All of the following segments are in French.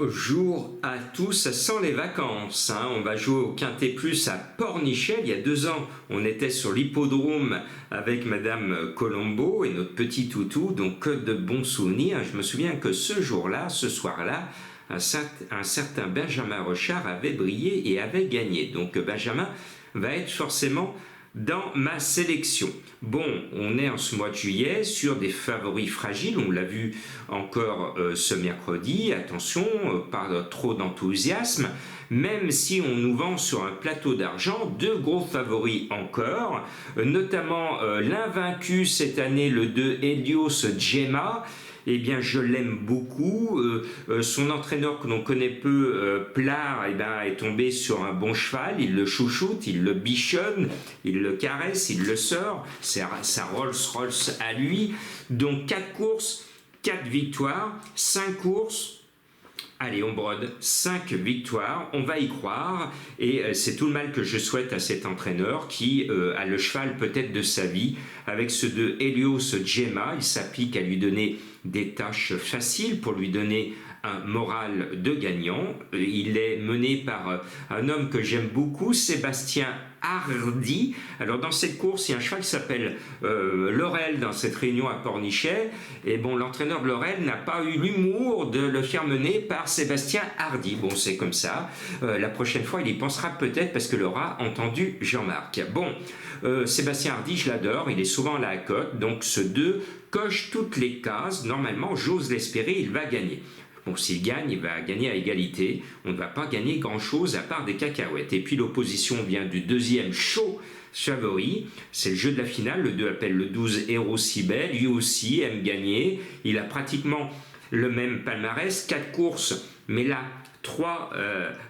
Bonjour à tous, ça sent les vacances, hein. On va jouer au Quintet Plus à Pornichet. Il y a 2 ans, on était sur l'hippodrome avec Madame Colombo et notre petit toutou, donc que de bons souvenirs. Je me souviens que ce jour-là, ce soir-là, un certain Benjamin Rochard avait brillé et avait gagné. Donc Benjamin va être forcément dans ma sélection. Bon, on est en ce mois de juillet sur des favoris fragiles, on l'a vu encore ce mercredi, attention, pas trop d'enthousiasme, même si on nous vend sur un plateau d'argent 2 gros favoris encore, notamment l'invaincu cette année, le 2 Helios Gemma. Eh bien, je l'aime beaucoup. Son entraîneur que l'on connaît peu, Plard, est tombé sur un bon cheval. Il le chouchoute, il le bichonne, il le caresse, il le sort. C'est sa Rolls-Royce à lui. Donc 4 courses, 4 victoires, 5 courses. Allez, on brode, 5 victoires, on va y croire, et c'est tout le mal que je souhaite à cet entraîneur qui a le cheval peut-être de sa vie. Avec ce de Helios Gemma, il s'applique à lui donner des tâches faciles pour lui donner un moral de gagnant. Il est mené par un homme que j'aime beaucoup, Sébastien Hardy. Alors dans cette course, il y a un cheval qui s'appelle Laurel dans cette réunion à Pornichet. Et bon, l'entraîneur de Laurel n'a pas eu l'humour de le faire mener par Sébastien Hardy. Bon, c'est comme ça. La prochaine fois, il y pensera peut-être parce que l'aura entendu Jean-Marc. Bon, Sébastien Hardy, je l'adore. Il est souvent à la cote. Donc ce 2 coche toutes les cases. Normalement, j'ose l'espérer, il va gagner. Bon, s'il gagne, il va gagner à égalité. On ne va pas gagner grand-chose à part des cacahuètes. Et puis l'opposition vient du deuxième show favori. C'est le jeu de la finale. Le 2 appelle le 12 Héros Cybèle. Lui aussi aime gagner. Il a pratiquement le même palmarès. 4 courses, mais là, 3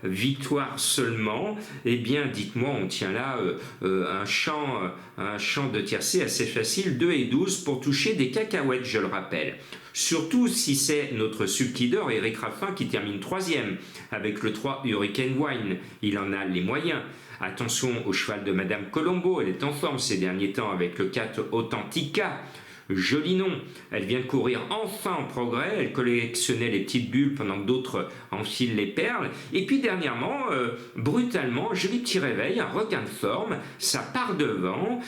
victoires seulement. Eh bien, dites-moi, on tient là un champ de tiercé assez facile. 2 et 12 pour toucher des cacahuètes, je le rappelle. Surtout si c'est notre sub-leader Eric Raffin qui termine 3e avec le 3 Hurricane Wine. Il en a les moyens. Attention au cheval de Madame Colombo, elle est en forme ces derniers temps avec le 4 Authentica. Joli nom, elle vient de courir enfin en progrès, elle collectionnait les petites bulles pendant que d'autres enfilent les perles. Et puis dernièrement, brutalement, joli petit réveil, un regain de forme, ça part devant.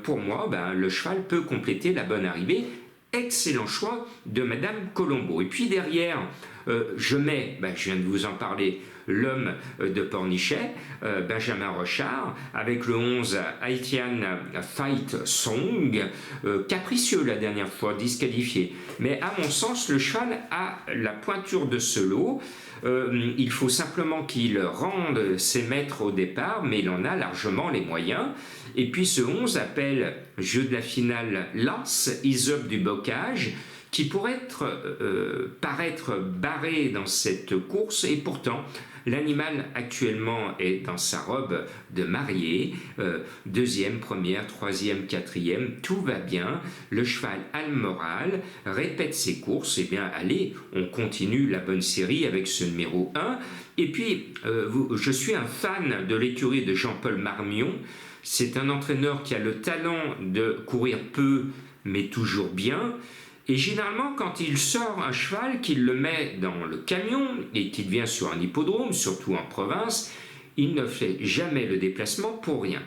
Pour moi, le cheval peut compléter la bonne arrivée. Excellent choix de Madame Colombo. Et puis derrière, je mets, je viens de vous en parler, l'homme de Pornichet, Benjamin Rochard, avec le 11 Haitian Fight Song, capricieux la dernière fois, disqualifié. Mais à mon sens, le cheval a la pointure de ce lot. Il faut simplement qu'il rende ses maîtres au départ, mais il en a largement les moyens. Et puis ce 11 appelle jeu de la finale l'As, Isope du Bocage, qui pourrait paraître barré dans cette course, et pourtant l'animal actuellement est dans sa robe de mariée, 2e, 1re, 3e, 4e, tout va bien, le cheval a le moral, répète ses courses, et bien allez, on continue la bonne série avec ce numéro 1, et puis je suis un fan de l'écurie de Jean-Paul Marmion. C'est un entraîneur qui a le talent de courir peu, mais toujours bien. Et généralement, quand il sort un cheval, qu'il le met dans le camion et qu'il vient sur un hippodrome, surtout en province, il ne fait jamais le déplacement pour rien.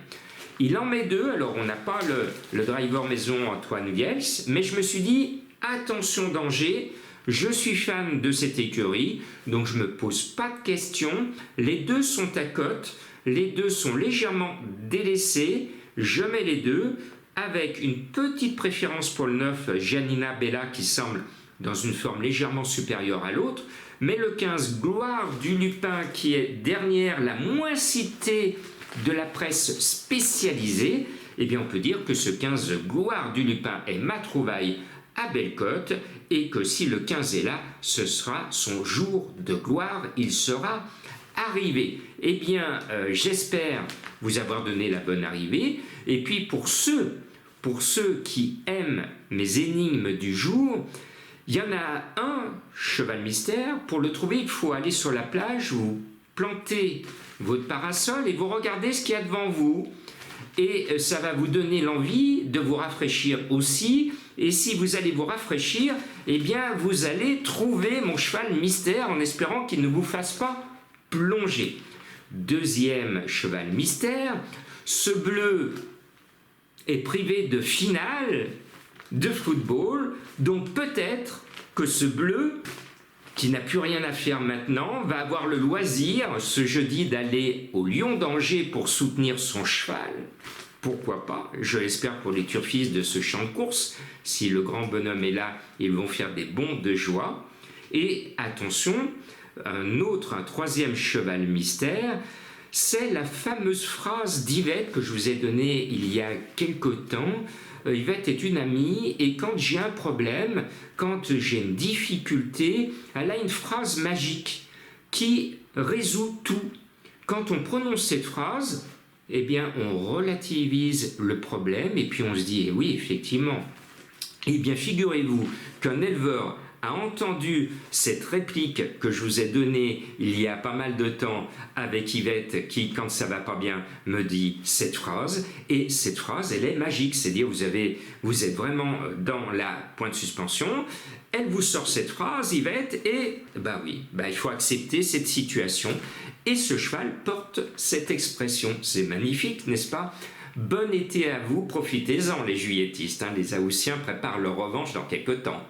Il en met 2, alors on n'a pas le driver maison Antoine Viels, mais je me suis dit, attention danger, je suis fan de cette écurie, donc je ne me pose pas de questions. Les 2 sont à cote. Les 2 sont légèrement délaissés, je mets les 2, avec une petite préférence pour le 9, Janina Bella, qui semble dans une forme légèrement supérieure à l'autre, mais le 15, Gloire du Lupin, qui est dernière, la moins citée de la presse spécialisée, eh bien on peut dire que ce 15, Gloire du Lupin, est ma trouvaille à belle cote, et que si le 15 est là, ce sera son jour de gloire, il sera arrivé. Eh bien, j'espère vous avoir donné la bonne arrivée. Et puis pour ceux qui aiment mes énigmes du jour, il y en a un cheval mystère. Pour le trouver, il faut aller sur la plage, vous plantez votre parasol et vous regardez ce qu'il y a devant vous. Et ça va vous donner l'envie de vous rafraîchir aussi Et si vous allez vous rafraîchir, eh bien vous allez trouver mon cheval mystère en espérant qu'il ne vous fasse pas plonger. Deuxième cheval mystère, ce bleu est privé de finale de football, donc peut-être que ce bleu, qui n'a plus rien à faire maintenant, va avoir le loisir ce jeudi d'aller au Lion d'Angers pour soutenir son cheval. Pourquoi pas? Je l'espère pour les turfistes de ce champ de course. Si le grand bonhomme est là, ils vont faire des bonds de joie. Et attention, un troisième cheval mystère, c'est la fameuse phrase d'Yvette que je vous ai donnée il y a quelque temps. Yvette est une amie et quand j'ai un problème, quand j'ai une difficulté, elle a une phrase magique qui résout tout. Quand on prononce cette phrase, eh bien on relativise le problème et puis on se dit, eh oui, effectivement. Eh bien figurez-vous qu'un éleveur a entendu cette réplique que je vous ai donnée il y a pas mal de temps avec Yvette qui, quand ça va pas bien, me dit cette phrase. Et cette phrase, elle est magique, c'est-à-dire vous êtes vraiment dans la point de suspension. Elle vous sort cette phrase, Yvette, et il faut accepter cette situation. Et ce cheval porte cette expression. C'est magnifique, n'est-ce pas? Bon été à vous, profitez-en les juilletistes. Les Haussiens préparent leur revanche dans quelques temps.